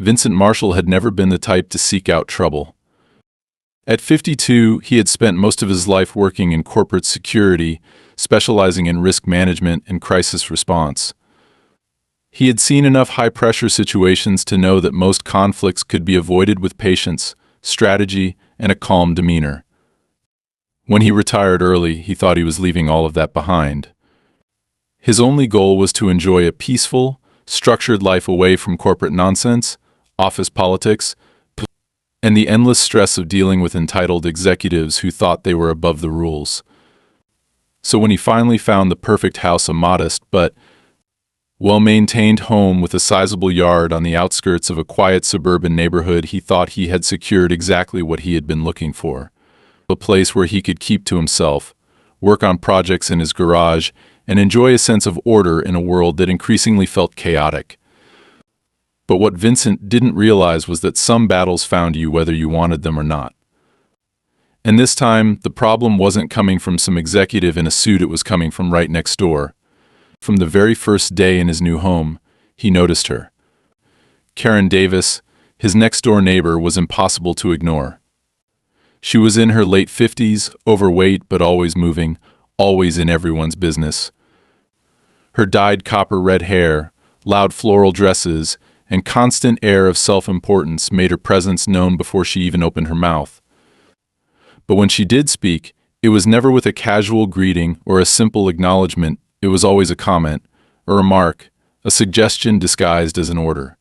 Vincent Marshall had never been the type to seek out trouble. At 52, he had spent most of his life working in corporate security, specializing in risk management and crisis response. He had seen enough high-pressure situations to know that most conflicts could be avoided with patience, strategy, and a calm demeanor. When he retired early, he thought he was leaving all of that behind. His only goal was to enjoy a peaceful, structured life away from corporate nonsense, office politics, and the endless stress of dealing with entitled executives who thought they were above the rules. So when he finally found the perfect house, a modest but well-maintained home with a sizable yard on the outskirts of a quiet suburban neighborhood, he thought he had secured exactly what he had been looking for. A place where he could keep to himself, work on projects in his garage, and enjoy a sense of order in a world that increasingly felt chaotic. But what Vincent didn't realize was that some battles found you whether you wanted them or not. And this time, the problem wasn't coming from some executive in a suit, it was coming from right next door. From the very first day in his new home, he noticed her. Karen Davis, his next-door neighbor, was impossible to ignore. She was in her late 50s, overweight but always moving, always in everyone's business. Her dyed copper-red hair, loud floral dresses, and constant air of self-importance made her presence known before she even opened her mouth. But when she did speak, it was never with a casual greeting or a simple acknowledgement. It was always a comment, a remark, a suggestion disguised as an order.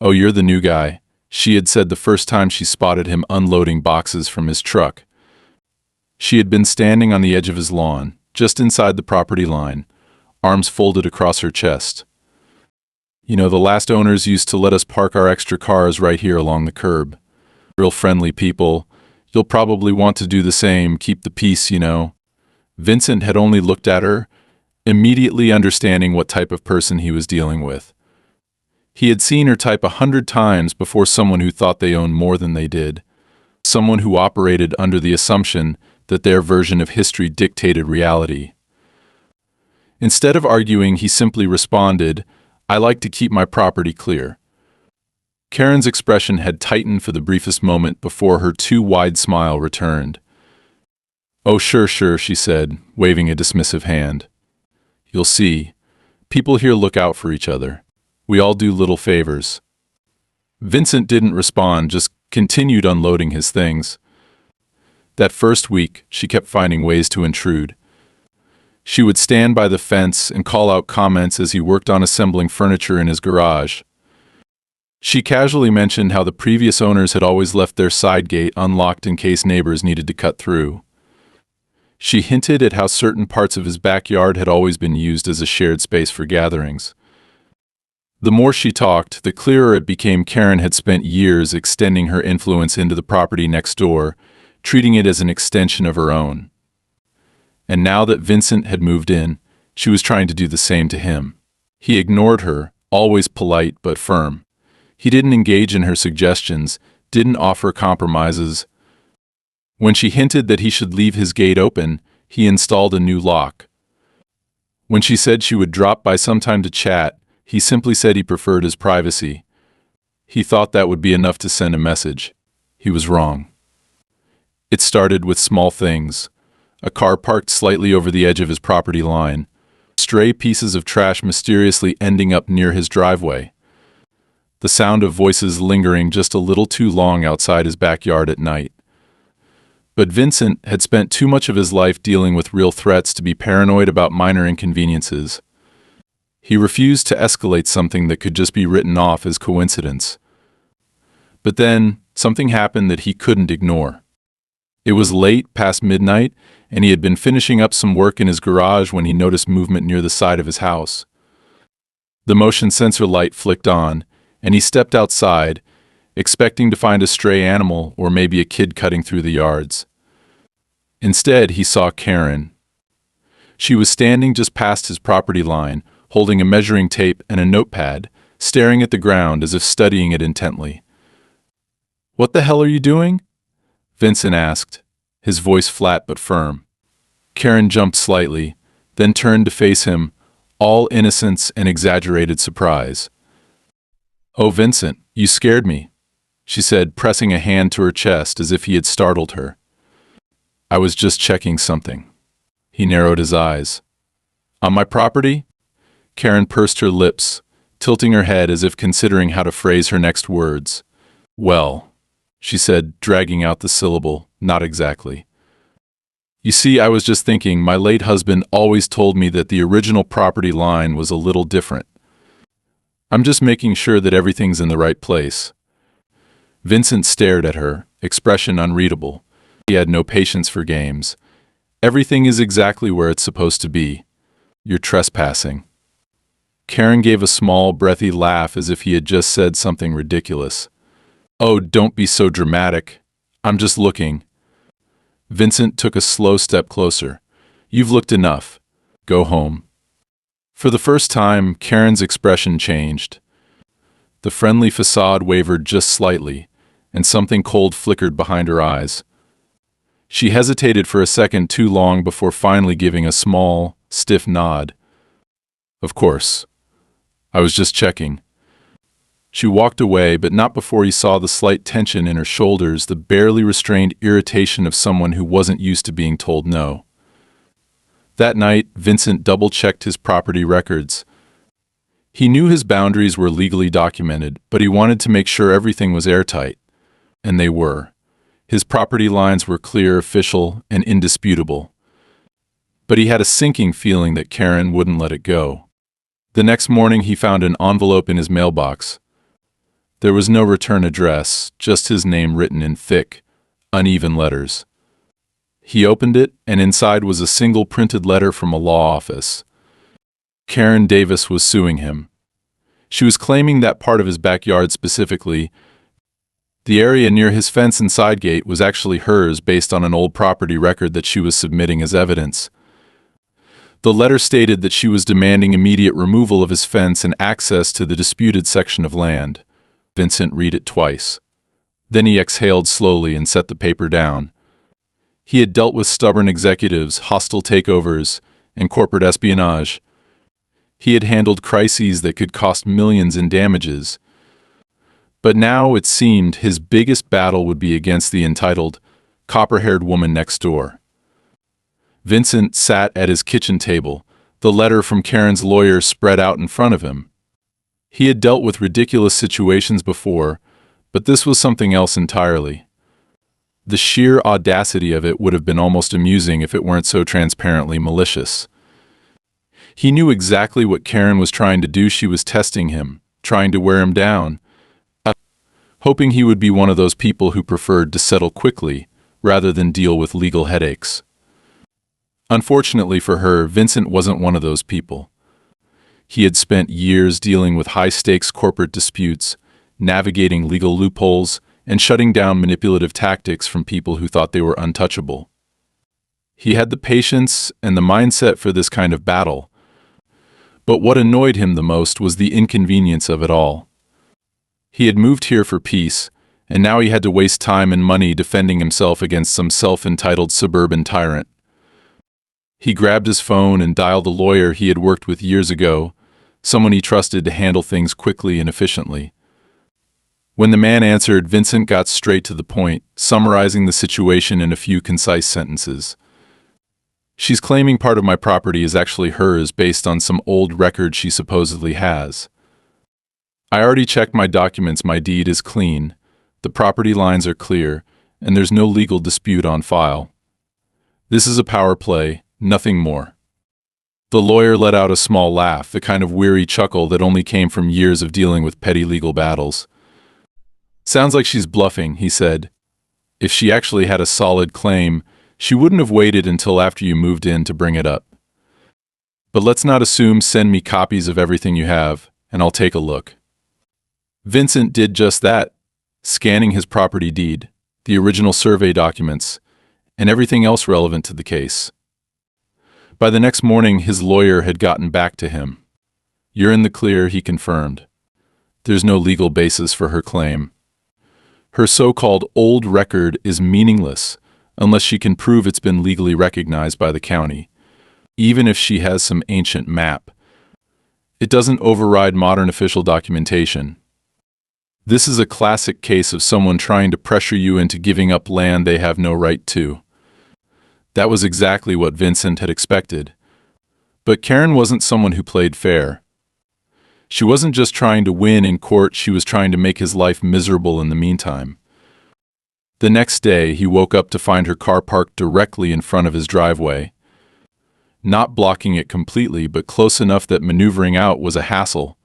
"Oh, you're the new guy," she had said the first time she spotted him unloading boxes from his truck. She had been standing on the edge of his lawn, just inside the property line, arms folded across her chest. "You know, the last owners used to let us park our extra cars right here along the curb. Real friendly people. You'll probably want to do the same, keep the peace, you know." Vincent had only looked at her, immediately understanding what type of person he was dealing with. He had seen her type 100 times before, someone who thought they owned more than they did, someone who operated under the assumption that their version of history dictated reality. Instead of arguing, he simply responded, "I like to keep my property clear." Karen's expression had tightened for the briefest moment before her too wide smile returned. "Oh, sure, she said, waving a dismissive hand. "You'll see. People here look out for each other. We all do little favors." Vincent didn't respond, just continued unloading his things. That first week, she kept finding ways to intrude. She would stand by the fence and call out comments as he worked on assembling furniture in his garage. She casually mentioned how the previous owners had always left their side gate unlocked in case neighbors needed to cut through. She hinted at how certain parts of his backyard had always been used as a shared space for gatherings. The more she talked, the clearer it became Karen had spent years extending her influence into the property next door, treating it as an extension of her own. And now that Vincent had moved in, she was trying to do the same to him. He ignored her, always polite but firm. He didn't engage in her suggestions, didn't offer compromises. When she hinted that he should leave his gate open, he installed a new lock. When she said she would drop by sometime to chat, he simply said he preferred his privacy. He thought that would be enough to send a message. He was wrong. It started with small things. A car parked slightly over the edge of his property line. Stray pieces of trash mysteriously ending up near his driveway. The sound of voices lingering just a little too long outside his backyard at night. But Vincent had spent too much of his life dealing with real threats to be paranoid about minor inconveniences. He refused to escalate something that could just be written off as coincidence. But then, something happened that he couldn't ignore. It was late, past midnight, and he had been finishing up some work in his garage when he noticed movement near the side of his house. The motion sensor light flicked on, and he stepped outside, expecting to find a stray animal or maybe a kid cutting through the yards. Instead, he saw Karen. She was standing just past his property line, holding a measuring tape and a notepad, staring at the ground as if studying it intently. "What the hell are you doing?" Vincent asked, his voice flat but firm. Karen jumped slightly, then turned to face him, all innocence and exaggerated surprise. "Oh, Vincent, you scared me," she said, pressing a hand to her chest as if he had startled her. "I was just checking something." He narrowed his eyes. "On my property?" Karen pursed her lips, tilting her head as if considering how to phrase her next words. "Well," she said, dragging out the syllable, "not exactly. You see, I was just thinking, my late husband always told me that the original property line was a little different. I'm just making sure that everything's in the right place." Vincent stared at her, expression unreadable. He had no patience for games. "Everything is exactly where it's supposed to be. You're trespassing." Karen gave a small, breathy laugh as if he had just said something ridiculous. "Oh, don't be so dramatic. I'm just looking." Vincent took a slow step closer. "You've looked enough. Go home." For the first time, Karen's expression changed. The friendly facade wavered just slightly, and something cold flickered behind her eyes. She hesitated for a second too long before finally giving a small, stiff nod. "Of course. I was just checking." She walked away, but not before he saw the slight tension in her shoulders, the barely restrained irritation of someone who wasn't used to being told no. That night, Vincent double-checked his property records. He knew his boundaries were legally documented, but he wanted to make sure everything was airtight. And they were. His property lines were clear, official, and indisputable. But he had a sinking feeling that Karen wouldn't let it go. The next morning, he found an envelope in his mailbox. There was no return address, just his name written in thick, uneven letters. He opened it, and inside was a single printed letter from a law office. Karen Davis was suing him. She was claiming that part of his backyard specifically, the area near his fence and side gate, was actually hers based on an old property record that she was submitting as evidence. The letter stated that she was demanding immediate removal of his fence and access to the disputed section of land. Vincent read it twice. Then he exhaled slowly and set the paper down. He had dealt with stubborn executives, hostile takeovers, and corporate espionage. He had handled crises that could cost millions in damages. But now, it seemed, his biggest battle would be against the entitled, copper-haired woman next door. Vincent sat at his kitchen table, the letter from Karen's lawyer spread out in front of him. He had dealt with ridiculous situations before, but this was something else entirely. The sheer audacity of it would have been almost amusing if it weren't so transparently malicious. He knew exactly what Karen was trying to do. She was testing him, trying to wear him down, hoping he would be one of those people who preferred to settle quickly rather than deal with legal headaches. Unfortunately for her, Vincent wasn't one of those people. He had spent years dealing with high-stakes corporate disputes, navigating legal loopholes, and shutting down manipulative tactics from people who thought they were untouchable. He had the patience and the mindset for this kind of battle, but what annoyed him the most was the inconvenience of it all. He had moved here for peace, and now he had to waste time and money defending himself against some self-entitled suburban tyrant. He grabbed his phone and dialed the lawyer he had worked with years ago, someone he trusted to handle things quickly and efficiently. When the man answered, Vincent got straight to the point, summarizing the situation in a few concise sentences. "She's claiming part of my property is actually hers based on some old record she supposedly has. I already checked my documents. My deed is clean, the property lines are clear, and there's no legal dispute on file. This is a power play, nothing more." The lawyer let out a small laugh, the kind of weary chuckle that only came from years of dealing with petty legal battles. "Sounds like she's bluffing," he said. "If she actually had a solid claim, she wouldn't have waited until after you moved in to bring it up. But let's not assume. Send me copies of everything you have, and I'll take a look." Vincent did just that, scanning his property deed, the original survey documents, and everything else relevant to the case. By the next morning, his lawyer had gotten back to him. "You're in the clear," he confirmed. "There's no legal basis for her claim. Her so-called old record is meaningless unless she can prove it's been legally recognized by the county. Even if she has some ancient map, it doesn't override modern official documentation. This is a classic case of someone trying to pressure you into giving up land they have no right to. That was exactly what Vincent had expected. But Karen wasn't someone who played fair. She wasn't just trying to win in court, she was trying to make his life miserable in the meantime. The next day, he woke up to find her car parked directly in front of his driveway. Not blocking it completely, but close enough that maneuvering out was a hassle.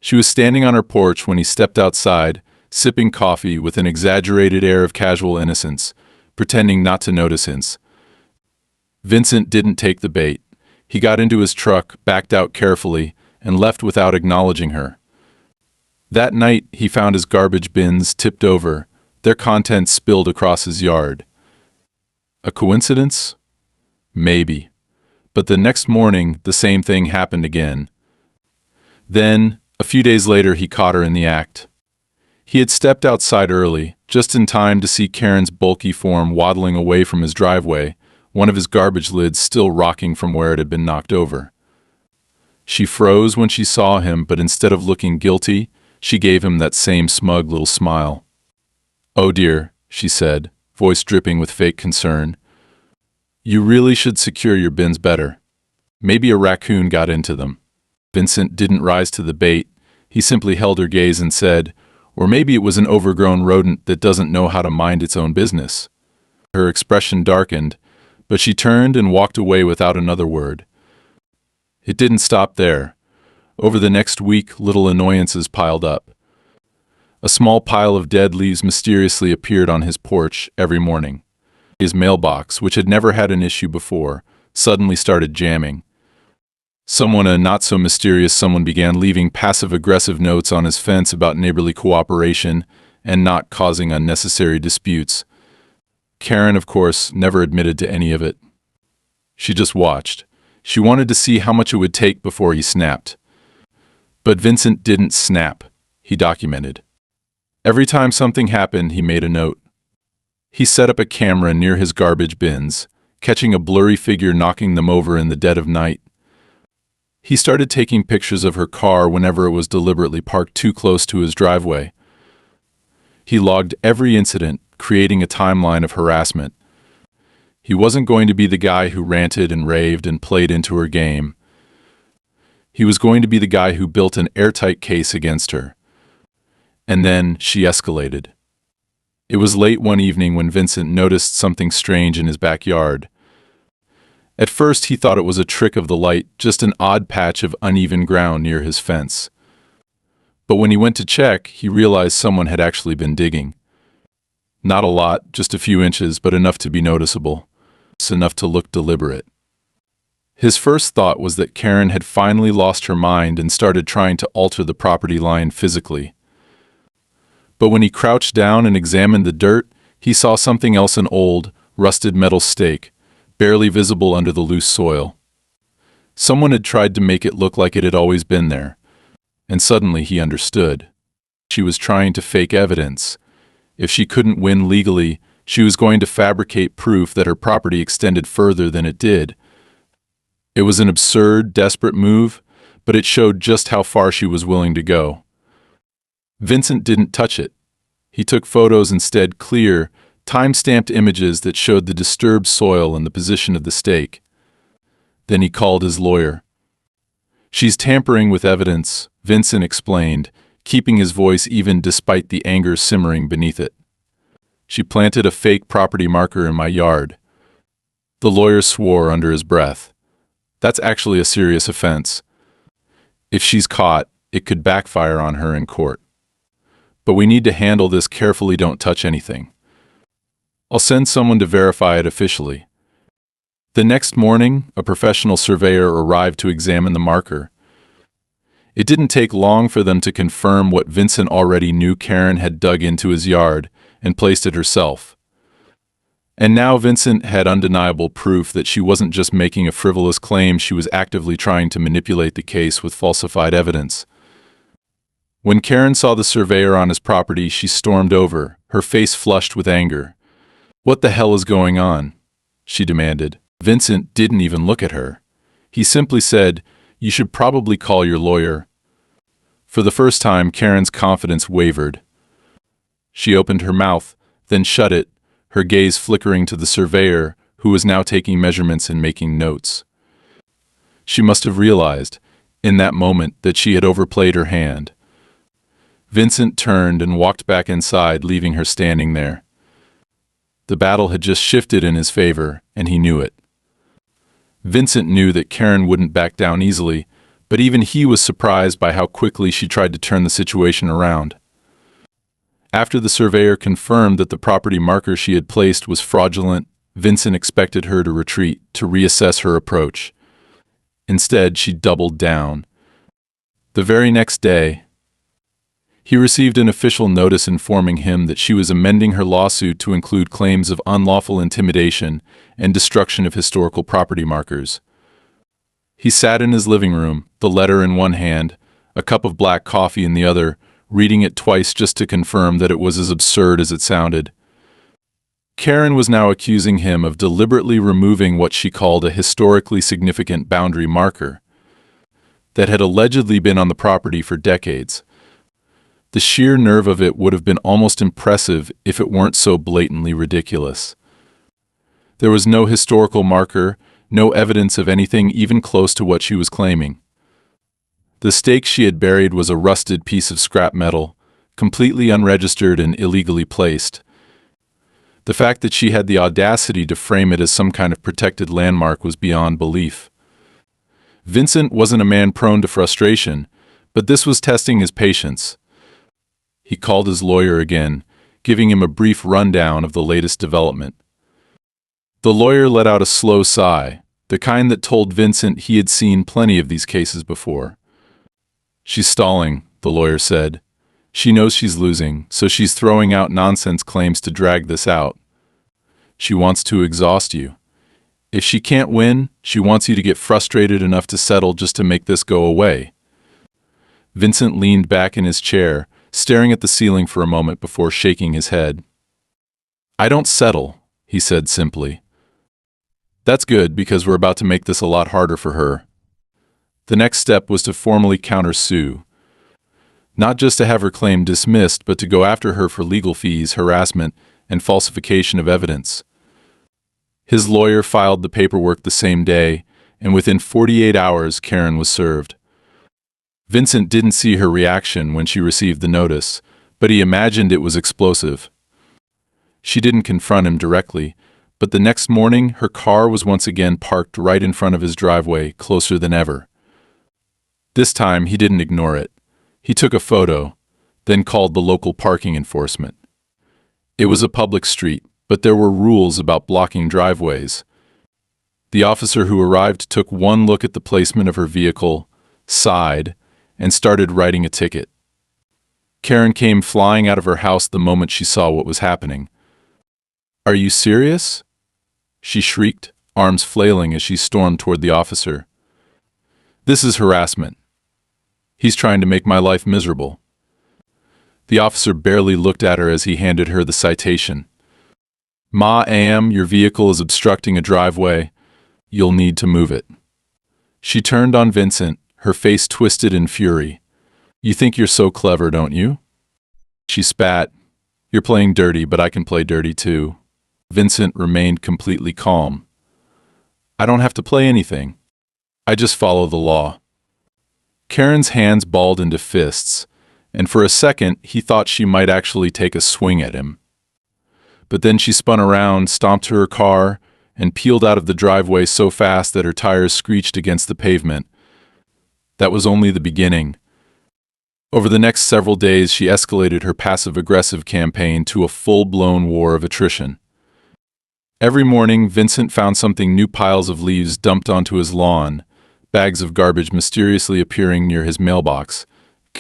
She was standing on her porch when he stepped outside, sipping coffee with an exaggerated air of casual innocence, pretending not to notice hints. Vincent didn't take the bait. He got into his truck, backed out carefully, and left without acknowledging her. That night, he found his garbage bins tipped over, their contents spilled across his yard. A coincidence? Maybe. But the next morning, the same thing happened again. Then, a few days later, he caught her in the act. He had stepped outside early, just in time to see Karen's bulky form waddling away from his driveway, one of his garbage lids still rocking from where it had been knocked over. She froze when she saw him, but instead of looking guilty, she gave him that same smug little smile. "Oh dear," she said, voice dripping with fake concern. "You really should secure your bins better. Maybe a raccoon got into them." Vincent didn't rise to the bait. He simply held her gaze and said, "Or maybe it was an overgrown rodent that doesn't know how to mind its own business." Her expression darkened, but she turned and walked away without another word. It didn't stop there. Over the next week, little annoyances piled up. A small pile of dead leaves mysteriously appeared on his porch every morning. His mailbox, which had never had an issue before, suddenly started jamming. A not-so-mysterious someone began leaving passive-aggressive notes on his fence about neighborly cooperation and not causing unnecessary disputes. Karen, of course, never admitted to any of it. She just watched. She wanted to see how much it would take before he snapped. But Vincent didn't snap. He documented. Every time something happened, he made a note. He set up a camera near his garbage bins, catching a blurry figure knocking them over in the dead of night. He started taking pictures of her car whenever it was deliberately parked too close to his driveway. He logged every incident, creating a timeline of harassment. He wasn't going to be the guy who ranted and raved and played into her game. He was going to be the guy who built an airtight case against her. And then she escalated. It was late one evening when Vincent noticed something strange in his backyard. At first he thought it was a trick of the light, just an odd patch of uneven ground near his fence. But when he went to check, he realized someone had actually been digging. Not a lot, just a few inches, but enough to be noticeable. Enough to look deliberate. His first thought was that Karen had finally lost her mind and started trying to alter the property line physically. But when he crouched down and examined the dirt, he saw something else: an old, rusted metal stake, barely visible under the loose soil. Someone had tried to make it look like it had always been there. And suddenly he understood. She was trying to fake evidence. If she couldn't win legally, she was going to fabricate proof that her property extended further than it did. It was an absurd, desperate move, but it showed just how far she was willing to go. Vincent didn't touch it. He took photos instead, clear, time-stamped images that showed the disturbed soil and the position of the stake. Then he called his lawyer. "She's tampering with evidence," Vincent explained, keeping his voice even despite the anger simmering beneath it. "She planted a fake property marker in my yard." The lawyer swore under his breath. "That's actually a serious offense. If she's caught, it could backfire on her in court. But we need to handle this carefully. Don't touch anything. I'll send someone to verify it officially." The next morning, a professional surveyor arrived to examine the marker. It didn't take long for them to confirm what Vincent already knew: Karen had dug into his yard and placed it herself. And now Vincent had undeniable proof that she wasn't just making a frivolous claim, she was actively trying to manipulate the case with falsified evidence. When Karen saw the surveyor on his property, she stormed over, her face flushed with anger. "What the hell is going on?" she demanded. Vincent didn't even look at her. He simply said, "You should probably call your lawyer." For the first time, Karen's confidence wavered. She opened her mouth, then shut it, her gaze flickering to the surveyor, who was now taking measurements and making notes. She must have realized, in that moment, that she had overplayed her hand. Vincent turned and walked back inside, leaving her standing there. The battle had just shifted in his favor, and he knew it. Vincent knew that Karen wouldn't back down easily, but even he was surprised by how quickly she tried to turn the situation around. After the surveyor confirmed that the property marker she had placed was fraudulent, Vincent expected her to retreat, to reassess her approach. Instead, she doubled down. The very next day, he received an official notice informing him that she was amending her lawsuit to include claims of unlawful intimidation and destruction of historical property markers. He sat in his living room, the letter in one hand, a cup of black coffee in the other, reading it twice just to confirm that it was as absurd as it sounded. Karen was now accusing him of deliberately removing what she called a historically significant boundary marker that had allegedly been on the property for decades. The sheer nerve of it would have been almost impressive if it weren't so blatantly ridiculous. There was no historical marker, no evidence of anything even close to what she was claiming. The stake she had buried was a rusted piece of scrap metal, completely unregistered and illegally placed. The fact that she had the audacity to frame it as some kind of protected landmark was beyond belief. Vincent wasn't a man prone to frustration, but this was testing his patience. He called his lawyer again, giving him a brief rundown of the latest development. The lawyer let out a slow sigh, the kind that told Vincent he had seen plenty of these cases before. "She's stalling," the lawyer said. "She knows she's losing, so she's throwing out nonsense claims to drag this out. She wants to exhaust you. If she can't win, she wants you to get frustrated enough to settle just to make this go away." Vincent leaned back in his chair, staring at the ceiling for a moment before shaking his head. "I don't settle," he said simply. "That's good, because we're about to make this a lot harder for her." The next step was to formally countersue. Not just to have her claim dismissed, but to go after her for legal fees, harassment, and falsification of evidence. His lawyer filed the paperwork the same day, and within 48 hours, Karen was served. Vincent didn't see her reaction when she received the notice, but he imagined it was explosive. She didn't confront him directly, but the next morning, her car was once again parked right in front of his driveway, closer than ever. This time, he didn't ignore it. He took a photo, then called the local parking enforcement. It was a public street, but there were rules about blocking driveways. The officer who arrived took one look at the placement of her vehicle, sighed, and started writing a ticket. Karen came flying out of her house the moment she saw what was happening. "Are you serious?" she shrieked, arms flailing as she stormed toward the officer. "This is harassment. He's trying to make my life miserable." The officer barely looked at her as he handed her the citation. "Ma'am, your vehicle is obstructing a driveway. You'll need to move it." She turned on Vincent, her face twisted in fury. "You think you're so clever, don't you?" She spat. "You're playing dirty, but I can play dirty too." Vincent remained completely calm. "I don't have to play anything. I just follow the law." Karen's hands balled into fists, and for a second he thought she might actually take a swing at him. But then she spun around, stomped to her car, and peeled out of the driveway so fast that her tires screeched against the pavement. That was only the beginning. Over the next several days, she escalated her passive-aggressive campaign to a full-blown war of attrition. Every morning, Vincent found something: new piles of leaves dumped onto his lawn, bags of garbage mysteriously appearing near his mailbox,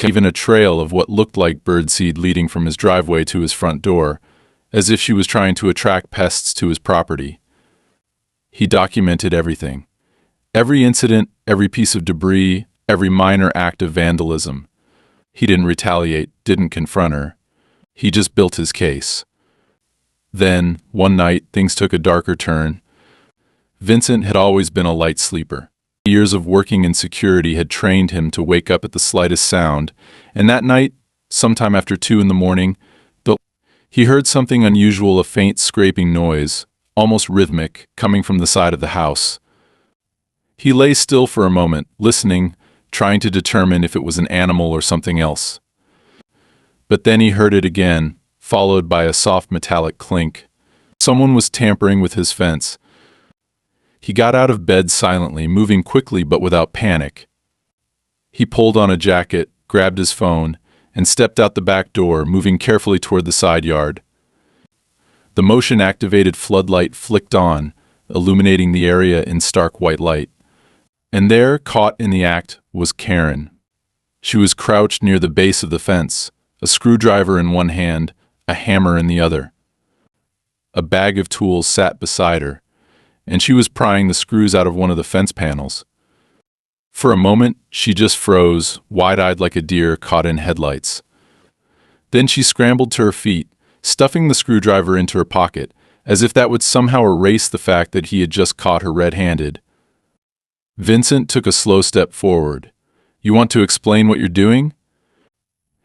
even a trail of what looked like birdseed leading from his driveway to his front door, as if she was trying to attract pests to his property. He documented everything. Every incident, every piece of debris, every minor act of vandalism. He didn't retaliate, didn't confront her. He just built his case. Then, one night, things took a darker turn. Vincent had always been a light sleeper. Years of working in security had trained him to wake up at the slightest sound, and that night, sometime after 2 in the morning, he heard something unusual, a faint scraping noise, almost rhythmic, coming from the side of the house. He lay still for a moment, listening, trying to determine if it was an animal or something else. But then he heard it again, followed by a soft metallic clink. Someone was tampering with his fence. He got out of bed silently, moving quickly but without panic. He pulled on a jacket, grabbed his phone, and stepped out the back door, moving carefully toward the side yard. The motion-activated floodlight flicked on, illuminating the area in stark white light. And there, caught in the act, was Karen. She was crouched near the base of the fence, a screwdriver in one hand, a hammer in the other. A bag of tools sat beside her, and she was prying the screws out of one of the fence panels. For a moment, she just froze, wide-eyed like a deer caught in headlights. Then she scrambled to her feet, stuffing the screwdriver into her pocket, as if that would somehow erase the fact that he had just caught her red-handed. Vincent took a slow step forward. "You want to explain what you're doing?"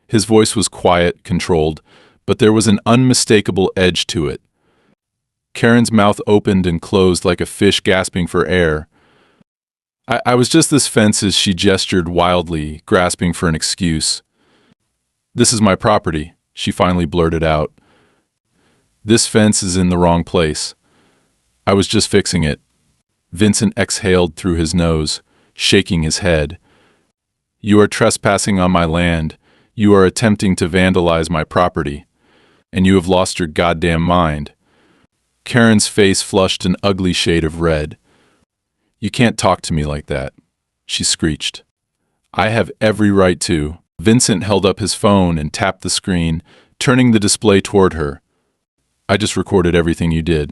His voice was quiet, controlled, but there was an unmistakable edge to it. Karen's mouth opened and closed like a fish gasping for air. I was just this fence," as she gestured wildly, grasping for an excuse. "This is my property," she finally blurted out. "This fence is in the wrong place. I was just fixing it." Vincent exhaled through his nose, shaking his head. "You are trespassing on my land. You are attempting to vandalize my property. And you have lost your goddamn mind." Karen's face flushed an ugly shade of red. "You can't talk to me like that," she screeched. "I have every right to." Vincent held up his phone and tapped the screen, turning the display toward her. "I just recorded everything you did.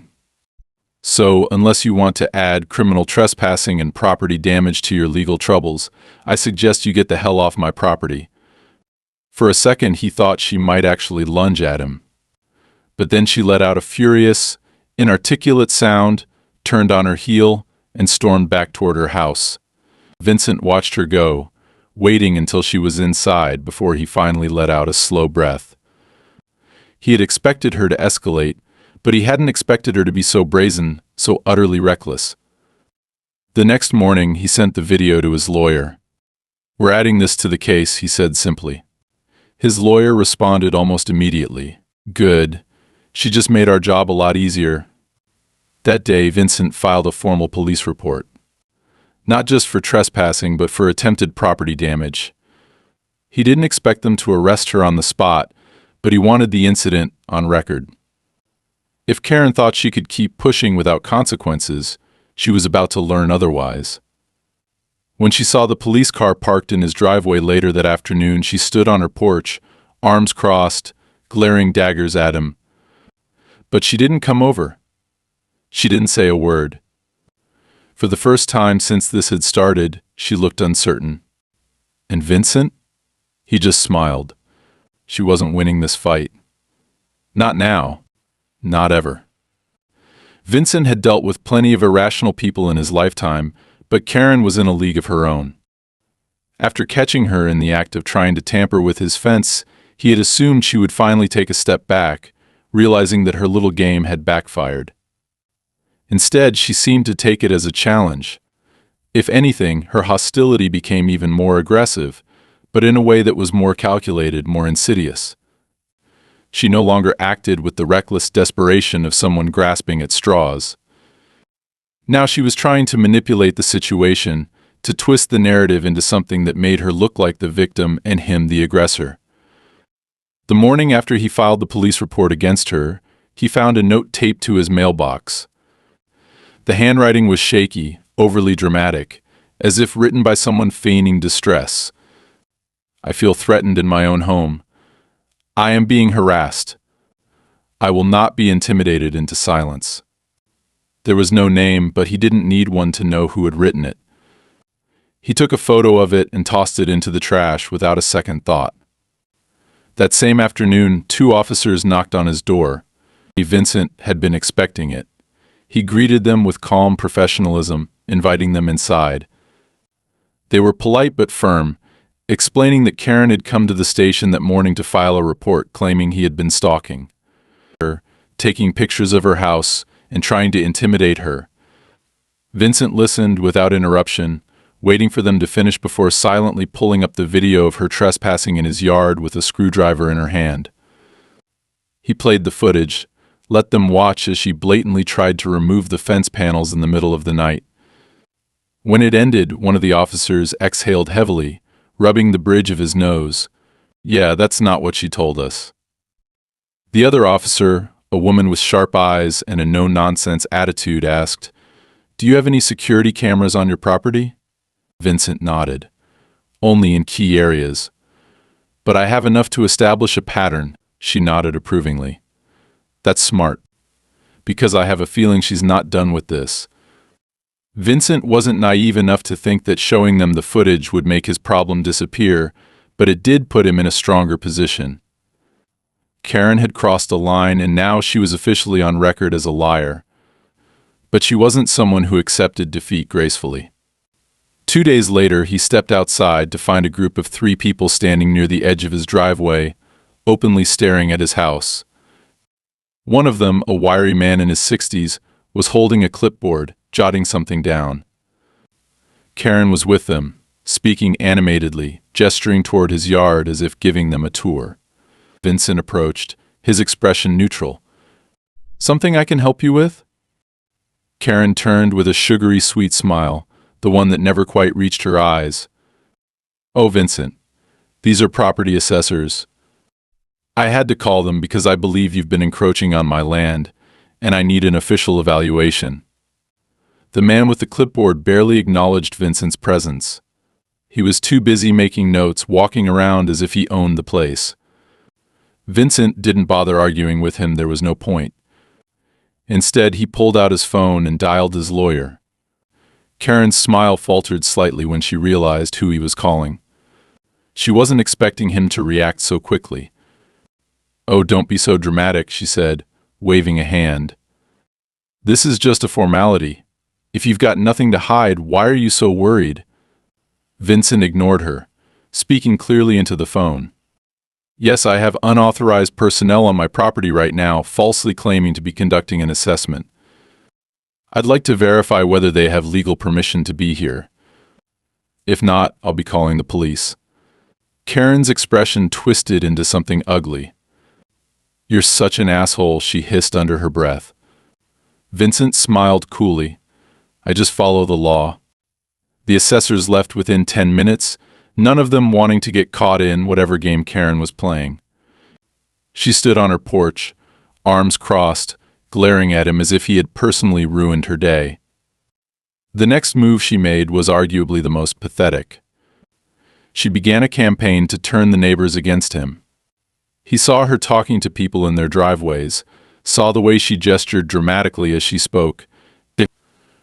So, unless you want to add criminal trespassing and property damage to your legal troubles, I suggest you get the hell off my property." For a second, he thought she might actually lunge at him. But then she let out a furious, inarticulate sound, turned on her heel, and stormed back toward her house. Vincent watched her go, waiting until she was inside before he finally let out a slow breath. He had expected her to escalate, but he hadn't expected her to be so brazen, so utterly reckless. The next morning, he sent the video to his lawyer. "We're adding this to the case," he said simply. His lawyer responded almost immediately. "Good. She just made our job a lot easier." That day, Vincent filed a formal police report. Not just for trespassing, but for attempted property damage. He didn't expect them to arrest her on the spot, but he wanted the incident on record. If Karen thought she could keep pushing without consequences, she was about to learn otherwise. When she saw the police car parked in his driveway later that afternoon, she stood on her porch, arms crossed, glaring daggers at him. But she didn't come over. She didn't say a word. For the first time since this had started, she looked uncertain. And Vincent? He just smiled. She wasn't winning this fight. Not now. Not ever. Vincent had dealt with plenty of irrational people in his lifetime, but Karen was in a league of her own. After catching her in the act of trying to tamper with his fence, he had assumed she would finally take a step back, realizing that her little game had backfired. Instead, she seemed to take it as a challenge. If anything, her hostility became even more aggressive, but in a way that was more calculated, more insidious. She no longer acted with the reckless desperation of someone grasping at straws. Now she was trying to manipulate the situation, to twist the narrative into something that made her look like the victim and him the aggressor. The morning after he filed the police report against her, he found a note taped to his mailbox. The handwriting was shaky, overly dramatic, as if written by someone feigning distress. "I feel threatened in my own home. I am being harassed. I will not be intimidated into silence." There was no name, but he didn't need one to know who had written it. He took a photo of it and tossed it into the trash without a second thought. That same afternoon, 2 officers knocked on his door. Vincent had been expecting it. He greeted them with calm professionalism, inviting them inside. They were polite but firm, explaining that Karen had come to the station that morning to file a report claiming he had been stalking her, taking pictures of her house, and trying to intimidate her. Vincent listened without interruption, waiting for them to finish before silently pulling up the video of her trespassing in his yard with a screwdriver in her hand. He played the footage, let them watch as she blatantly tried to remove the fence panels in the middle of the night. When it ended, one of the officers exhaled heavily, rubbing the bridge of his nose. "Yeah, that's not what she told us." The other officer, a woman with sharp eyes and a no-nonsense attitude, asked, "Do you have any security cameras on your property?" Vincent nodded. "Only in key areas. But I have enough to establish a pattern," she nodded approvingly. "That's smart. Because I have a feeling she's not done with this." Vincent wasn't naive enough to think that showing them the footage would make his problem disappear, but it did put him in a stronger position. Karen had crossed a line, and now she was officially on record as a liar. But she wasn't someone who accepted defeat gracefully. 2 days later, he stepped outside to find a group of 3 people standing near the edge of his driveway, openly staring at his house. One of them, a wiry man in his 60s, was holding a clipboard, jotting something down. Karen was with them, speaking animatedly, gesturing toward his yard as if giving them a tour. Vincent approached, his expression neutral. "Something I can help you with?" Karen turned with a sugary sweet smile, the one that never quite reached her eyes. "Oh, Vincent, these are property assessors. I had to call them because I believe you've been encroaching on my land, and I need an official evaluation." The man with the clipboard barely acknowledged Vincent's presence. He was too busy making notes, walking around as if he owned the place. Vincent didn't bother arguing with him, there was no point. Instead, he pulled out his phone and dialed his lawyer. Karen's smile faltered slightly when she realized who he was calling. She wasn't expecting him to react so quickly. "Oh, don't be so dramatic," she said, waving a hand. "This is just a formality. If you've got nothing to hide, why are you so worried?" Vincent ignored her, speaking clearly into the phone. "Yes, I have unauthorized personnel on my property right now, falsely claiming to be conducting an assessment. I'd like to verify whether they have legal permission to be here. If not, I'll be calling the police." Karen's expression twisted into something ugly. "You're such an asshole," she hissed under her breath. Vincent smiled coolly. "I just follow the law." The assessors left within 10 minutes, none of them wanting to get caught in whatever game Karen was playing. She stood on her porch, arms crossed, glaring at him as if he had personally ruined her day. The next move she made was arguably the most pathetic. She began a campaign to turn the neighbors against him. He saw her talking to people in their driveways, saw the way she gestured dramatically as she spoke,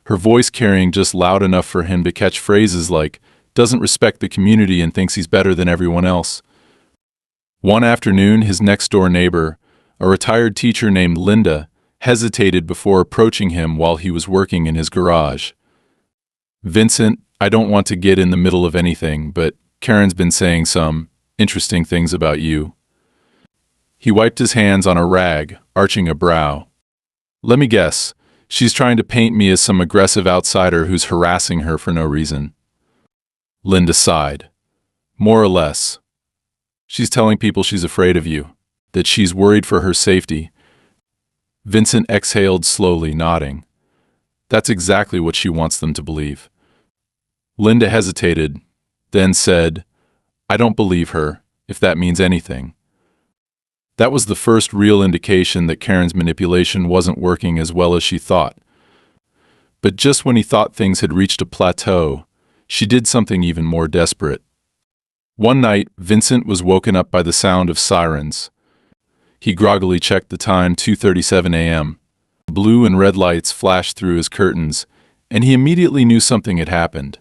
her voice carrying just loud enough for him to catch phrases like, "doesn't respect the community and thinks he's better than everyone else." One afternoon, his next-door neighbor, a retired teacher named Linda, hesitated before approaching him while he was working in his garage. "Vincent, I don't want to get in the middle of anything, but Karen's been saying some interesting things about you." He wiped his hands on a rag, arching a brow. "Let me guess. She's trying to paint me as some aggressive outsider who's harassing her for no reason." Linda sighed. "More or less. She's telling people she's afraid of you, that she's worried for her safety." Vincent exhaled slowly, nodding. "That's exactly what she wants them to believe." Linda hesitated, then said, "I don't believe her, if that means anything." That was the first real indication that Karen's manipulation wasn't working as well as she thought. But just when he thought things had reached a plateau, she did something even more desperate. One night, Vincent was woken up by the sound of sirens. He groggily checked the time, 2:37 a.m. Blue and red lights flashed through his curtains, and he immediately knew something had happened.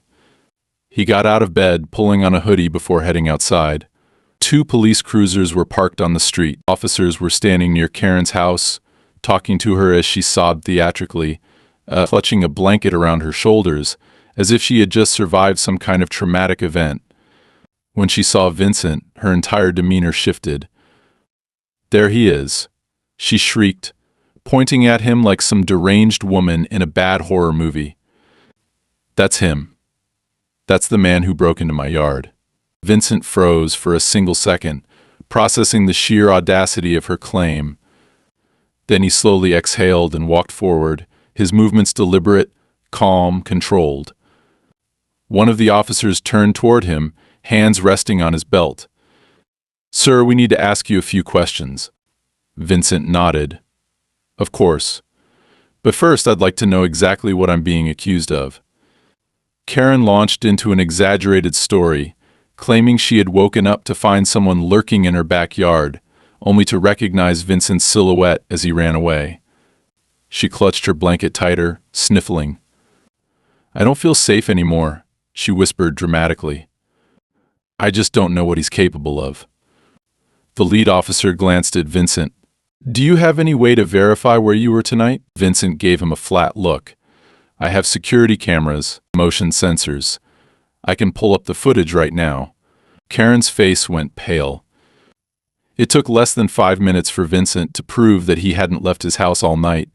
He got out of bed, pulling on a hoodie before heading outside. 2 police cruisers were parked on the street. Officers were standing near Karen's house, talking to her as she sobbed theatrically, clutching a blanket around her shoulders, as if she had just survived some kind of traumatic event. When she saw Vincent, her entire demeanor shifted. "There he is," she shrieked, pointing at him like some deranged woman in a bad horror movie. "That's him. That's the man who broke into my yard." Vincent froze for a single second, processing the sheer audacity of her claim. Then he slowly exhaled and walked forward, his movements deliberate, calm, controlled. One of the officers turned toward him, hands resting on his belt. "Sir, we need to ask you a few questions." Vincent nodded. "Of course. But first I'd like to know exactly what I'm being accused of." Karen launched into an exaggerated story, claiming she had woken up to find someone lurking in her backyard, only to recognize Vincent's silhouette as he ran away. She clutched her blanket tighter, sniffling. "I don't feel safe anymore," she whispered dramatically. "I just don't know what he's capable of." The lead officer glanced at Vincent. "Do you have any way to verify where you were tonight?" Vincent gave him a flat look. "I have security cameras, motion sensors. I can pull up the footage right now." Karen's face went pale. It took less than 5 minutes for Vincent to prove that he hadn't left his house all night.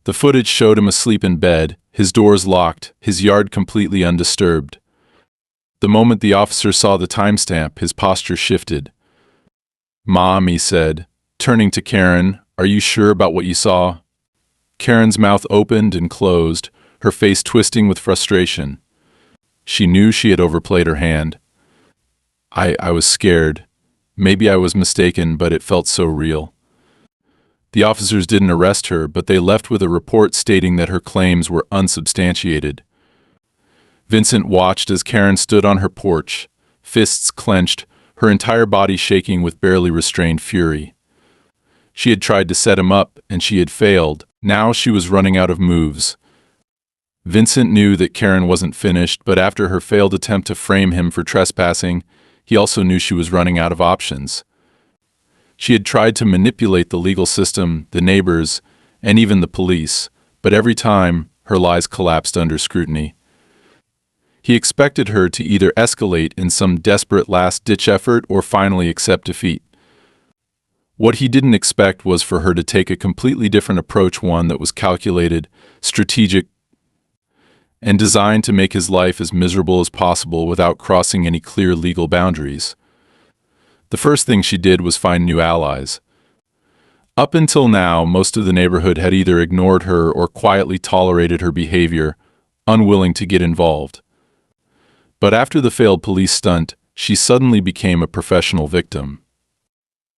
The footage showed him asleep in bed, his doors locked, his yard completely undisturbed. The moment the officer saw the timestamp, his posture shifted. "Mom," he said, turning to Karen, "are you sure about what you saw?" Karen's mouth opened and closed, her face twisting with frustration. She knew she had overplayed her hand. I was scared. Maybe I was mistaken, but it felt so real." The officers didn't arrest her, but they left with a report stating that her claims were unsubstantiated. Vincent watched as Karen stood on her porch, fists clenched, her entire body shaking with barely restrained fury. She had tried to set him up, and she had failed. Now she was running out of moves. Vincent knew that Karen wasn't finished, but after her failed attempt to frame him for trespassing, he also knew she was running out of options. She had tried to manipulate the legal system, the neighbors, and even the police, but every time, her lies collapsed under scrutiny. He expected her to either escalate in some desperate last-ditch effort or finally accept defeat. What he didn't expect was for her to take a completely different approach, one that was calculated, strategic, and designed to make his life as miserable as possible without crossing any clear legal boundaries. The first thing she did was find new allies. Up until now, most of the neighborhood had either ignored her or quietly tolerated her behavior, unwilling to get involved. But after the failed police stunt, she suddenly became a professional victim.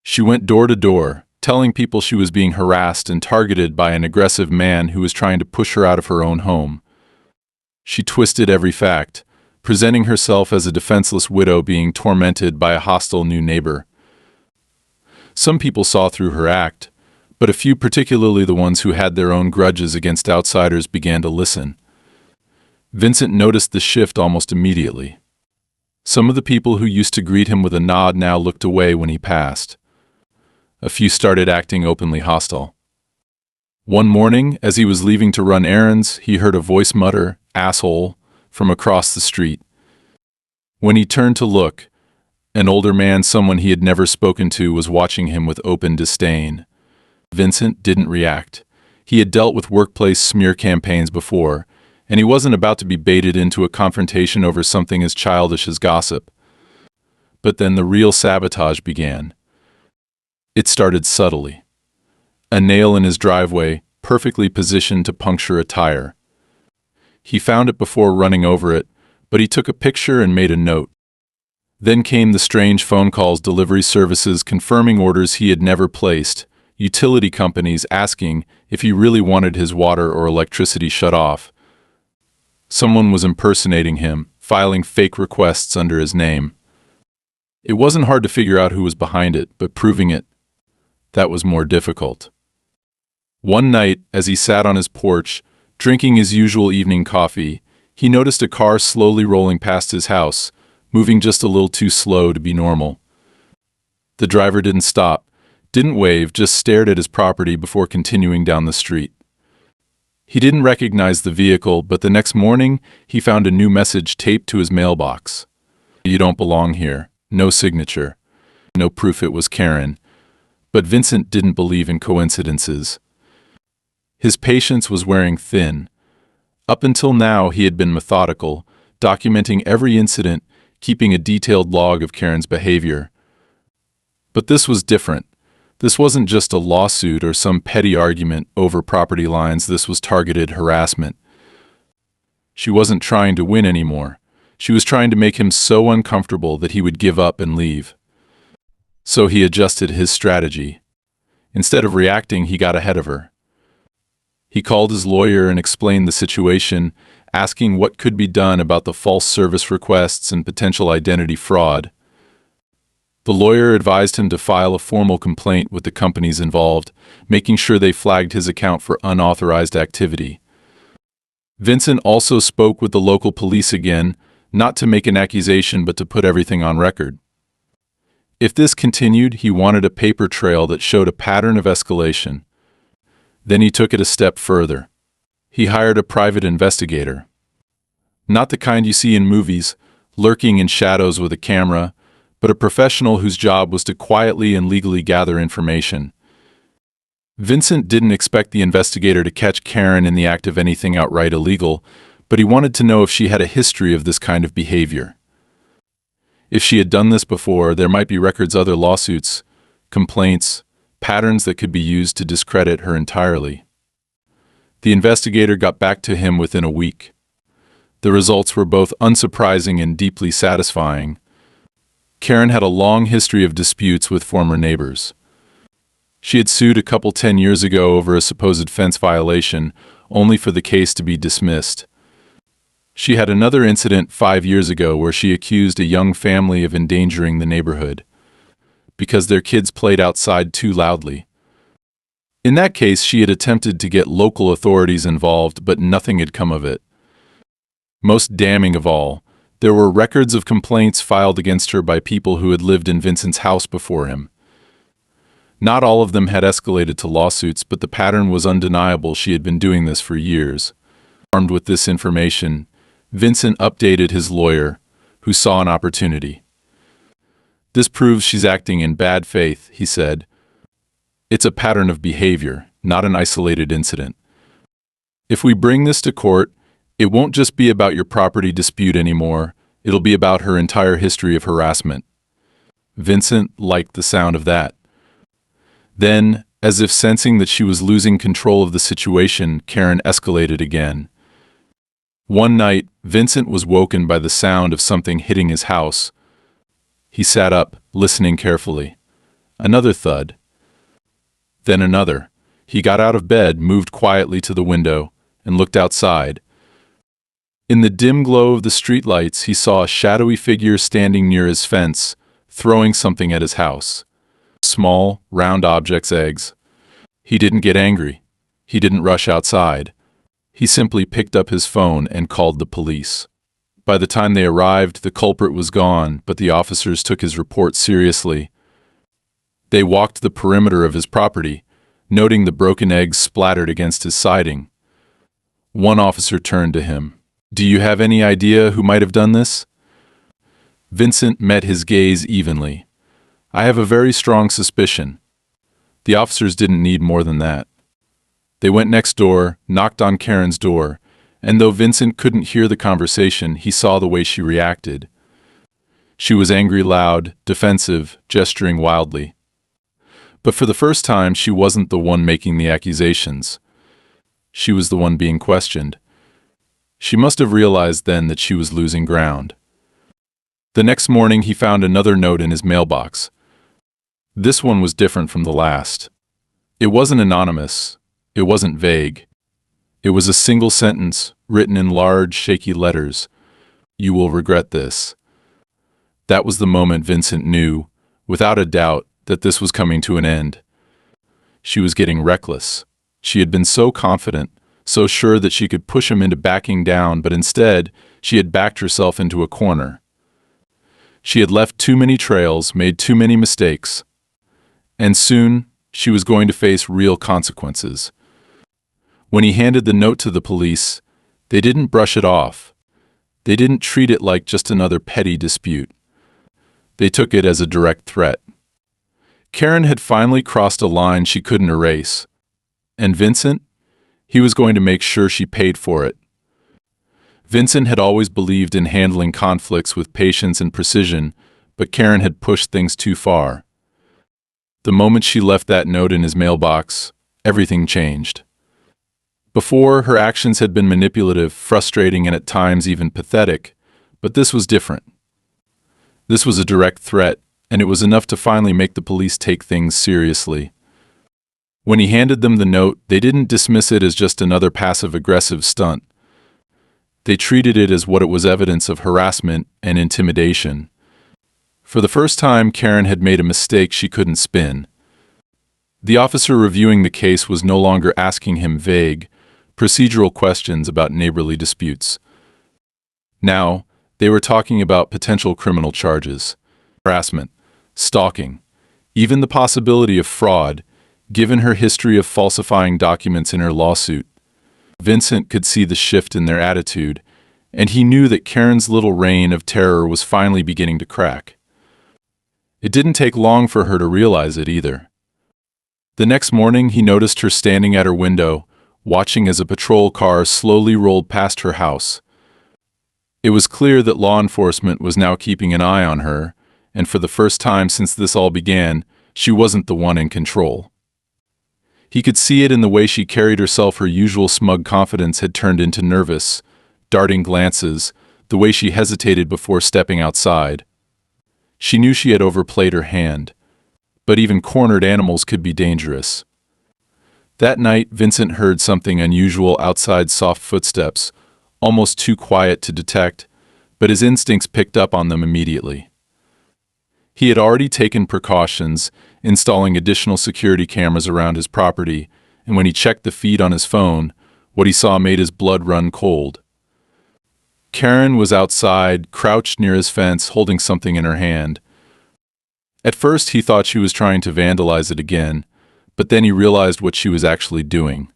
She went door to door, telling people she was being harassed and targeted by an aggressive man who was trying to push her out of her own home. She twisted every fact, presenting herself as a defenseless widow being tormented by a hostile new neighbor. Some people saw through her act, but a few, particularly the ones who had their own grudges against outsiders, began to listen. Vincent noticed the shift almost immediately. Some of the people who used to greet him with a nod now looked away when he passed. A few started acting openly hostile. One morning, as he was leaving to run errands, he heard a voice mutter, "Asshole," from across the street. When he turned to look, an older man, someone he had never spoken to, was watching him with open disdain. Vincent didn't react. He had dealt with workplace smear campaigns before, and he wasn't about to be baited into a confrontation over something as childish as gossip. But then the real sabotage began. It started subtly. A nail in his driveway, perfectly positioned to puncture a tire. He found it before running over it, but he took a picture and made a note. Then came the strange phone calls, delivery services confirming orders he had never placed, utility companies asking if he really wanted his water or electricity shut off. Someone was impersonating him, filing fake requests under his name. It wasn't hard to figure out who was behind it, but proving it, that was more difficult. One night, as he sat on his porch, drinking his usual evening coffee, he noticed a car slowly rolling past his house, moving just a little too slow to be normal. The driver didn't stop, didn't wave, just stared at his property before continuing down the street. He didn't recognize the vehicle, but the next morning, he found a new message taped to his mailbox. "You don't belong here." No signature. No proof it was Karen. But Vincent didn't believe in coincidences. His patience was wearing thin. Up until now, he had been methodical, documenting every incident, keeping a detailed log of Karen's behavior. But this was different. This wasn't just a lawsuit or some petty argument over property lines. This was targeted harassment. She wasn't trying to win anymore. She was trying to make him so uncomfortable that he would give up and leave. So he adjusted his strategy. Instead of reacting, he got ahead of her. He called his lawyer and explained the situation, asking what could be done about the false service requests and potential identity fraud. The lawyer advised him to file a formal complaint with the companies involved, making sure they flagged his account for unauthorized activity. Vincent also spoke with the local police again, not to make an accusation but to put everything on record. If this continued, he wanted a paper trail that showed a pattern of escalation. Then he took it a step further. He hired a private investigator. Not the kind you see in movies, lurking in shadows with a camera, but a professional whose job was to quietly and legally gather information. Vincent didn't expect the investigator to catch Karen in the act of anything outright illegal, but he wanted to know if she had a history of this kind of behavior. If she had done this before, there might be records, other lawsuits, complaints, patterns that could be used to discredit her entirely. The investigator got back to him within a week. The results were both unsurprising and deeply satisfying. Karen had a long history of disputes with former neighbors. She had sued a couple 10 years ago over a supposed fence violation, only for the case to be dismissed. She had another incident 5 years ago where she accused a young family of endangering the neighborhood because their kids played outside too loudly. In that case, she had attempted to get local authorities involved, but nothing had come of it. Most damning of all, there were records of complaints filed against her by people who had lived in Vincent's house before him. Not all of them had escalated to lawsuits, but the pattern was undeniable. She had been doing this for years. Armed with this information, Vincent updated his lawyer, who saw an opportunity. "This proves she's acting in bad faith," he said. "It's a pattern of behavior, not an isolated incident. If we bring this to court, it won't just be about your property dispute anymore, it'll be about her entire history of harassment." Vincent liked the sound of that. Then, as if sensing that she was losing control of the situation, Karen escalated again. One night, Vincent was woken by the sound of something hitting his house. He sat up, listening carefully. Another thud. Then another. He got out of bed, moved quietly to the window, and looked outside. In the dim glow of the streetlights, he saw a shadowy figure standing near his fence, throwing something at his house. Small, round objects, eggs. He didn't get angry. He didn't rush outside. He simply picked up his phone and called the police. By the time they arrived, the culprit was gone, but the officers took his report seriously. They walked the perimeter of his property, noting the broken eggs splattered against his siding. One officer turned to him. "Do you have any idea who might have done this?" Vincent met his gaze evenly. "I have a very strong suspicion." The officers didn't need more than that. They went next door, knocked on Karen's door, and though Vincent couldn't hear the conversation, he saw the way she reacted. She was angry, loud, defensive, gesturing wildly. But for the first time, she wasn't the one making the accusations. She was the one being questioned. She must have realized then that she was losing ground. The next morning, he found another note in his mailbox. This one was different from the last. It wasn't anonymous. It wasn't vague. It was a single sentence, written in large, shaky letters. "You will regret this." That was the moment Vincent knew, without a doubt, that this was coming to an end. She was getting reckless. She had been so confident, so sure that she could push him into backing down, but instead, she had backed herself into a corner. She had left too many trails, made too many mistakes. And soon, she was going to face real consequences. When he handed the note to the police, they didn't brush it off. They didn't treat it like just another petty dispute. They took it as a direct threat. Karen had finally crossed a line she couldn't erase. And Vincent? He was going to make sure she paid for it. Vincent had always believed in handling conflicts with patience and precision, but Karen had pushed things too far. The moment she left that note in his mailbox, everything changed. Before, her actions had been manipulative, frustrating, and at times even pathetic, but this was different. This was a direct threat, and it was enough to finally make the police take things seriously. When he handed them the note, they didn't dismiss it as just another passive-aggressive stunt. They treated it as what it was: evidence of harassment and intimidation. For the first time, Karen had made a mistake she couldn't spin. The officer reviewing the case was no longer asking him vague, procedural questions about neighborly disputes. Now, they were talking about potential criminal charges, harassment, stalking, even the possibility of fraud, given her history of falsifying documents in her lawsuit. Vincent could see the shift in their attitude, and he knew that Karen's little reign of terror was finally beginning to crack. It didn't take long for her to realize it either. The next morning, he noticed her standing at her window, watching as a patrol car slowly rolled past her house. It was clear that law enforcement was now keeping an eye on her, and for the first time since this all began, she wasn't the one in control. He could see it in the way she carried herself. Her usual smug confidence had turned into nervous, darting glances, the way she hesitated before stepping outside. She knew she had overplayed her hand, but even cornered animals could be dangerous. That night, Vincent heard something unusual outside: soft footsteps, almost too quiet to detect, but his instincts picked up on them immediately. He had already taken precautions, installing additional security cameras around his property, and when he checked the feed on his phone, what he saw made his blood run cold. Karen was outside, crouched near his fence, holding something in her hand. At first, he thought she was trying to vandalize it again, but then he realized what she was actually doing.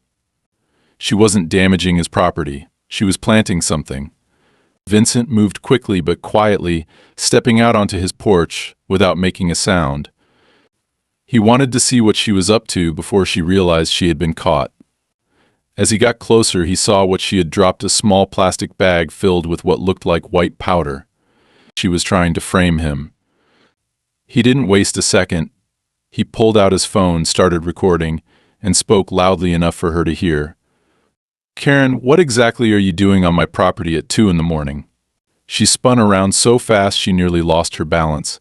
She wasn't damaging his property. She was planting something. Vincent moved quickly but quietly, stepping out onto his porch without making a sound. He wanted to see what she was up to before she realized she had been caught. As he got closer, he saw what she had dropped: a small plastic bag filled with what looked like white powder. She was trying to frame him. He didn't waste a second. He pulled out his phone, started recording, and spoke loudly enough for her to hear. "Karen, what exactly are you doing on my property at 2 in the morning?" She spun around so fast she nearly lost her balance.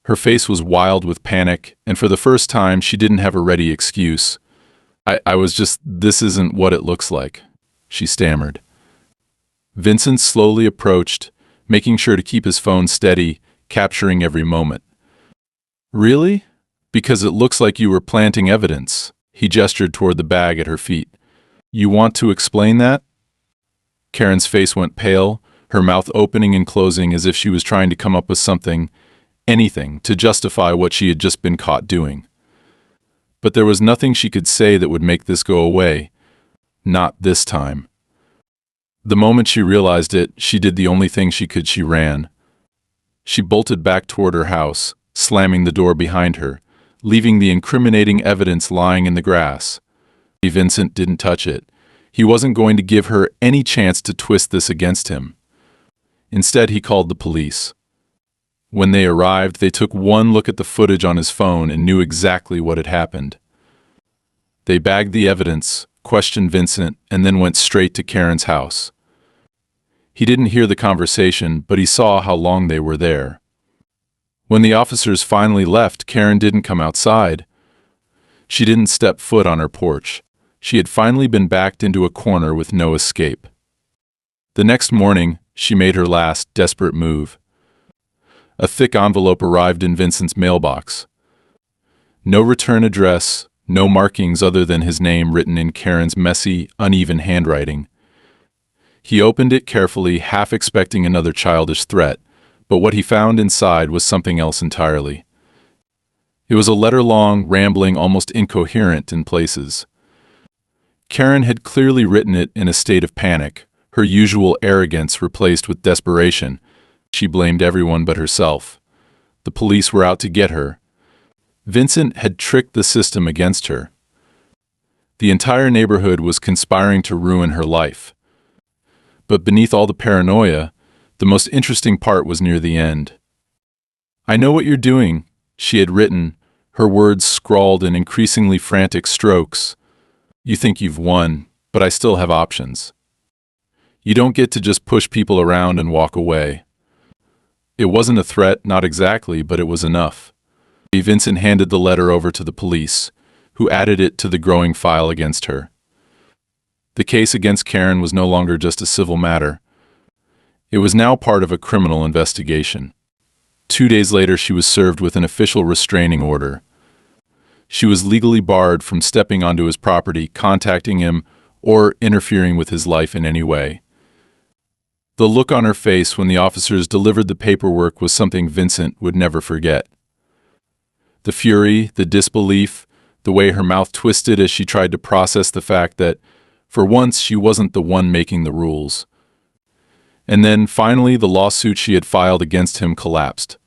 Her face was wild with panic, and for the first time she didn't have a ready excuse. I was just, this isn't what it looks like," she stammered. Vincent slowly approached, making sure to keep his phone steady, capturing every moment. "Really? Because it looks like you were planting evidence." He gestured toward the bag at her feet. "You want to explain that?" Karen's face went pale, her mouth opening and closing as if she was trying to come up with something, anything, to justify what she had just been caught doing. But there was nothing she could say that would make this go away. Not this time. The moment she realized it, she did the only thing she could: she ran. She bolted back toward her house, slamming the door behind her, leaving the incriminating evidence lying in the grass. Vincent didn't touch it. He wasn't going to give her any chance to twist this against him. Instead, he called the police. When they arrived, they took one look at the footage on his phone and knew exactly what had happened. They bagged the evidence, questioned Vincent, and then went straight to Karen's house. He didn't hear the conversation, but he saw how long they were there. When the officers finally left, Karen didn't come outside. She didn't step foot on her porch. She had finally been backed into a corner with no escape. The next morning, she made her last desperate move. A thick envelope arrived in Vincent's mailbox. No return address, no markings other than his name written in Karen's messy, uneven handwriting. He opened it carefully, half expecting another childish threat, but what he found inside was something else entirely. It was a letter long, rambling, almost incoherent in places. Karen had clearly written it in a state of panic, her usual arrogance replaced with desperation. She blamed everyone but herself. The police were out to get her. Vincent had tricked the system against her. The entire neighborhood was conspiring to ruin her life. But beneath all the paranoia, the most interesting part was near the end. "I know what you're doing," she had written, her words scrawled in increasingly frantic strokes. "You think you've won, but I still have options. You don't get to just push people around and walk away." It wasn't a threat, not exactly, but it was enough. Vincent handed the letter over to the police, who added it to the growing file against her. The case against Karen was no longer just a civil matter. It was now part of a criminal investigation. 2 days later, she was served with an official restraining order. She was legally barred from stepping onto his property, contacting him, or interfering with his life in any way. The look on her face when the officers delivered the paperwork was something Vincent would never forget. The fury, the disbelief, the way her mouth twisted as she tried to process the fact that, for once, she wasn't the one making the rules. And then, finally, the lawsuit she had filed against him collapsed.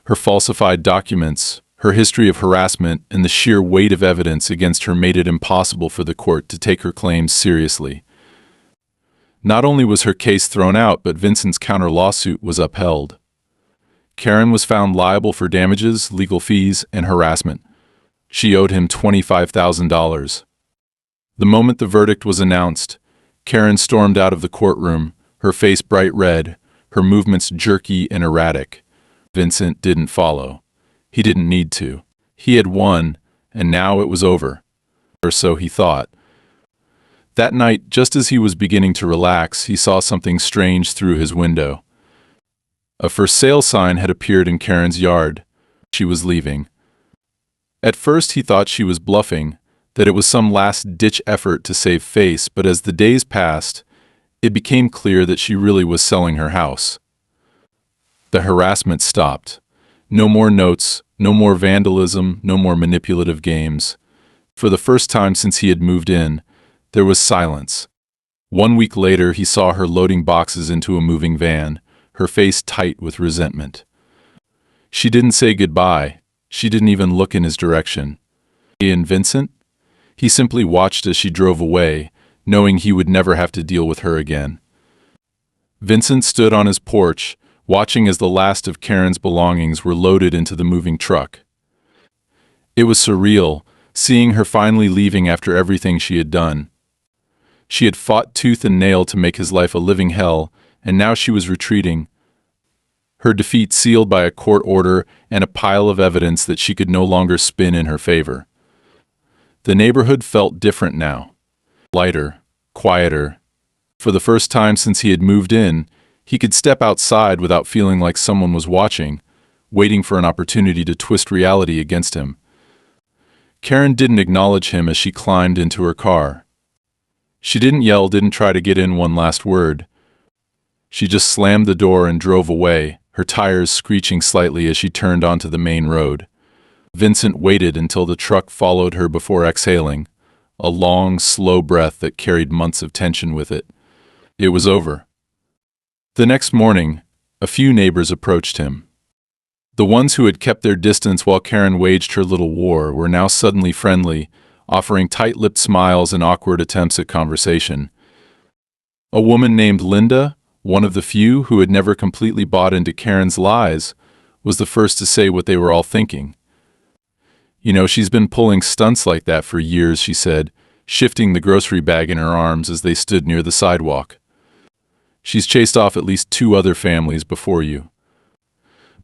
Her falsified documents, her history of harassment, and the sheer weight of evidence against her made it impossible for the court to take her claims seriously. Not only was her case thrown out, but Vincent's counter-lawsuit was upheld. Karen was found liable for damages, legal fees, and harassment. She owed him $25,000. The moment the verdict was announced, Karen stormed out of the courtroom, her face bright red, her movements jerky and erratic. Vincent didn't follow. He didn't need to. He had won, and now it was over. Or so he thought. That night, just as he was beginning to relax, he saw something strange through his window. A for sale sign had appeared in Karen's yard. She was leaving. At first he thought she was bluffing, that it was some last-ditch effort to save face, but as the days passed, it became clear that she really was selling her house. The harassment stopped. No more notes, no more vandalism, no more manipulative games. For the first time since he had moved in, there was silence. 1 week later, he saw her loading boxes into a moving van, her face tight with resentment. She didn't say goodbye. She didn't even look in his direction. He and Vincent? He simply watched as she drove away, knowing he would never have to deal with her again. Vincent stood on his porch, watching as the last of Karen's belongings were loaded into the moving truck. It was surreal, seeing her finally leaving after everything she had done. She had fought tooth and nail to make his life a living hell, and now she was retreating. Her defeat sealed by a court order and a pile of evidence that she could no longer spin in her favor. The neighborhood felt different now. Lighter, quieter. For the first time since he had moved in, he could step outside without feeling like someone was watching, waiting for an opportunity to twist reality against him. Karen didn't acknowledge him as she climbed into her car. She didn't yell, didn't try to get in one last word. She just slammed the door and drove away, her tires screeching slightly as she turned onto the main road. Vincent waited until the truck followed her before exhaling, a long, slow breath that carried months of tension with it. It was over. The next morning, a few neighbors approached him. The ones who had kept their distance while Karen waged her little war were now suddenly friendly, offering tight-lipped smiles and awkward attempts at conversation. A woman named Linda, one of the few who had never completely bought into Karen's lies, was the first to say what they were all thinking. "You know, she's been pulling stunts like that for years," she said, shifting the grocery bag in her arms as they stood near the sidewalk. "She's chased off at least 2 other families before you.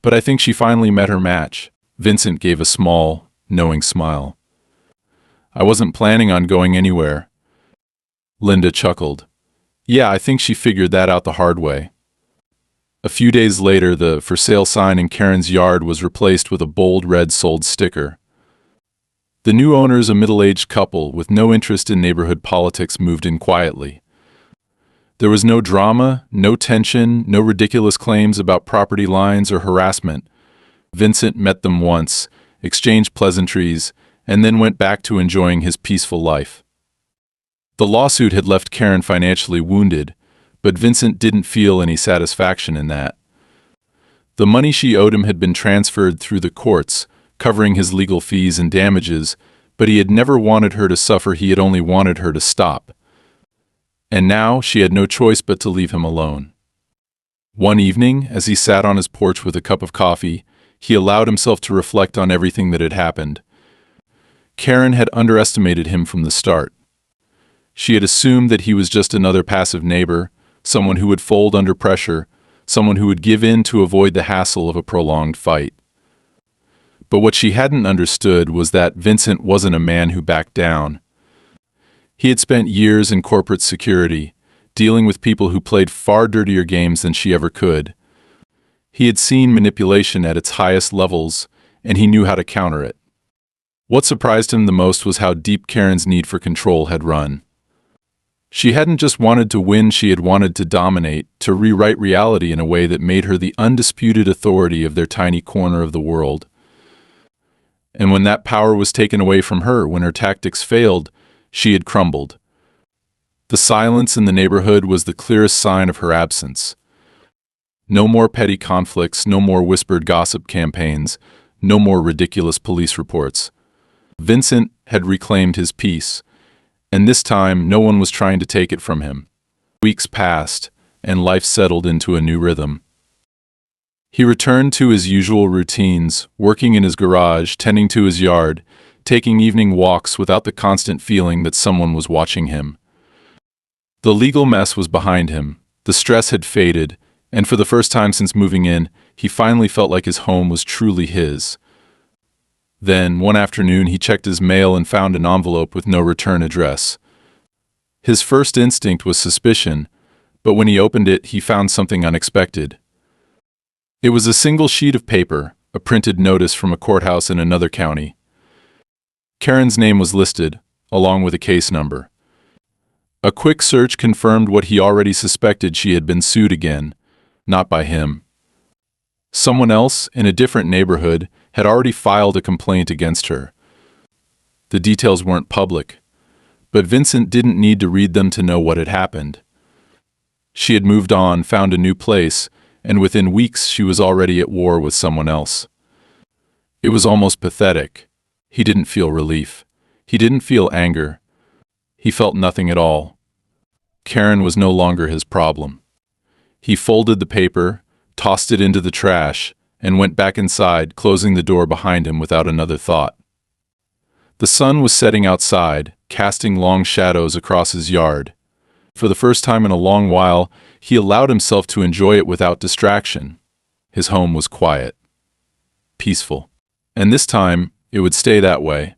But I think she finally met her match." Vincent gave a small, knowing smile. "I wasn't planning on going anywhere." Linda chuckled. "Yeah, I think she figured that out the hard way." A few days later, the for sale sign in Karen's yard was replaced with a bold red sold sticker. The new owners, a middle-aged couple with no interest in neighborhood politics, moved in quietly. There was no drama, no tension, no ridiculous claims about property lines or harassment. Vincent met them once, exchanged pleasantries, and then went back to enjoying his peaceful life. The lawsuit had left Karen financially wounded, but Vincent didn't feel any satisfaction in that. The money she owed him had been transferred through the courts, covering his legal fees and damages, but he had never wanted her to suffer, he had only wanted her to stop. And now she had no choice but to leave him alone. One evening, as he sat on his porch with a cup of coffee, he allowed himself to reflect on everything that had happened. Karen had underestimated him from the start. She had assumed that he was just another passive neighbor, someone who would fold under pressure, someone who would give in to avoid the hassle of a prolonged fight. But what she hadn't understood was that Vincent wasn't a man who backed down. He had spent years in corporate security, dealing with people who played far dirtier games than she ever could. He had seen manipulation at its highest levels, and he knew how to counter it. What surprised him the most was how deep Karen's need for control had run. She hadn't just wanted to win, she had wanted to dominate, to rewrite reality in a way that made her the undisputed authority of their tiny corner of the world. And when that power was taken away from her, when her tactics failed, she had crumbled. The silence in the neighborhood was the clearest sign of her absence. No more petty conflicts, no more whispered gossip campaigns, no more ridiculous police reports. Vincent had reclaimed his peace, and this time no one was trying to take it from him. Weeks passed, and life settled into a new rhythm. He returned to his usual routines, working in his garage, tending to his yard, taking evening walks without the constant feeling that someone was watching him. The legal mess was behind him, the stress had faded, and for the first time since moving in, he finally felt like his home was truly his. Then, one afternoon, he checked his mail and found an envelope with no return address. His first instinct was suspicion, but when he opened it, he found something unexpected. It was a single sheet of paper, a printed notice from a courthouse in another county. Karen's name was listed, along with a case number. A quick search confirmed what he already suspected: she had been sued again, not by him. Someone else, in a different neighborhood, had already filed a complaint against her. The details weren't public, but Vincent didn't need to read them to know what had happened. She had moved on, found a new place, and within weeks she was already at war with someone else. It was almost pathetic. He didn't feel relief. He didn't feel anger. He felt nothing at all. Karen was no longer his problem. He folded the paper, tossed it into the trash, and went back inside, closing the door behind him without another thought. The sun was setting outside, casting long shadows across his yard. For the first time in a long while, he allowed himself to enjoy it without distraction. His home was quiet, peaceful. And this time, it would stay that way.